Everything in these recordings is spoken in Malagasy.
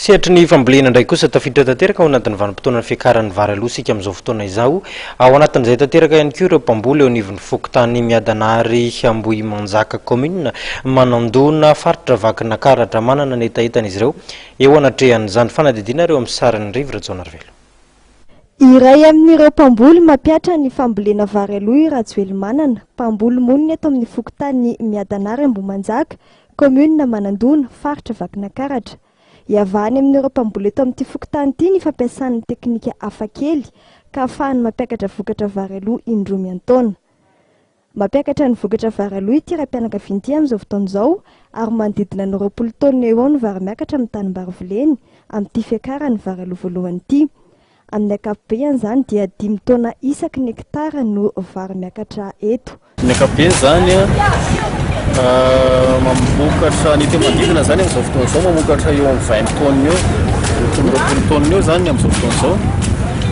Sehatry ny fambolena ndray kosa tafiditra tanteraka ao anatin'ny vanim-potoana fiakaran'ny Vary Aloha isika amin'izao fotoana izao. Ao anatin'izay tanteraka ihany koa ireo mpamboly eo anivon'ny Fokontany Miadanary Ambohimanjaka kaominina, Manandona, faritra Vakinankaratra, manana ny hetaheta izy ireo. Eo anatrehan'izany fanadidina ireo amin'ny sarany rivotra Jaonarvelo. Iray amin'ireo mpamboly mampiatra ny fambolena Vary Aloha Rajoely Manana, mpamboly monina eto amin'ny Fokontany Miadanary Ambohimanjaka, kaominina Manandona, faritra Vakinankaratra. Iavany amin'ireo mpamboly eto amin'ity Fokontany ity ny fampiasany teknika hafakely ka ahafahany mampiakatra vokatra Vary Aloha indroa miantaona. Mampiakatra ny vokatra Vary Aloha ity raim-pianakaviana ity amin'izao fotoana izao ary manodidina ny 20 taona eo ny vary miakatra amin'ny tanimbary Voleny amin'ity fiakaran'ny Vary Aloha voalohany ity. Amin'ny ankapobeny zany dia 5 taona isaky ny hektara no vary miakatra eto. Ny ankapobeny zany mamokatra ny manodidina zany amin'izao fotoana izao mamokatra eo amin'ny 20 taona eo, 20 taona eo zany amin'izao fotoana izao.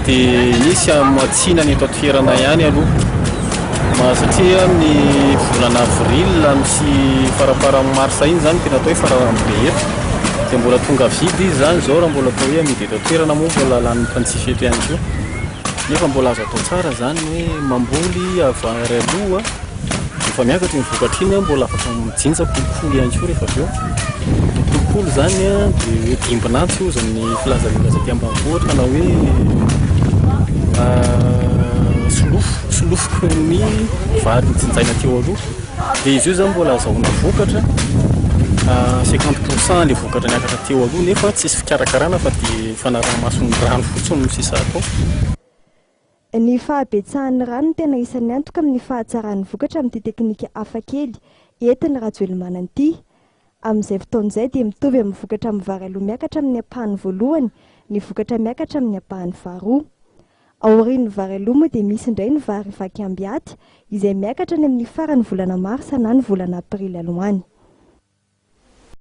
Dia nisy amatsina ny eto toerana ihany aloha satria ny volana avril sy farafaran'ny marsa iny zany tena atao hoe farambe eto. Dia mbola tonga vidy izy zany zao raha mbola atao hoe amidy eto toerana moa mbola lany mpanjifa eto ihany koa. Nefa mbola azo atao tsara zany hoe mamboly Vary Aloha efa miakatra ny vokatra iny mbola afaka mijinja kolokolo ihany koa rehefa aveo. Kolokolo zany dia dimbinantsy io zany ny filazan'olona aty ambanivohitra na hoe solofoko ny vary mijinjaina teo aloha. Dia izy io zany mbola azahoana vokatra 50% le vokatra niakatra teo aloha nefa tsisy fikarakarana fa dia fanaraha-mason'ny rano fotsiny no sisa atao. Ny fahabetsahan'ny rano tena isan'ny antoka amin'ny fahatsaran'ny vokatra amin'ity teknika hafakely entin'ny Rajoely Manana ity. Amin'izay fotoana izay dia mitovy amin'ny vokatra amin'ny Vary Aloha miakatra amin'ny ampahany voalohany, ny vokatra miakatra amin'ny ampahany faharoa. Aorian'ny Vary Aloha moa dia misy indray ny vary vaky ambiaty izay miakatra ny amin'ny faran'ny volana Marsa na ny volana Aprily aloany.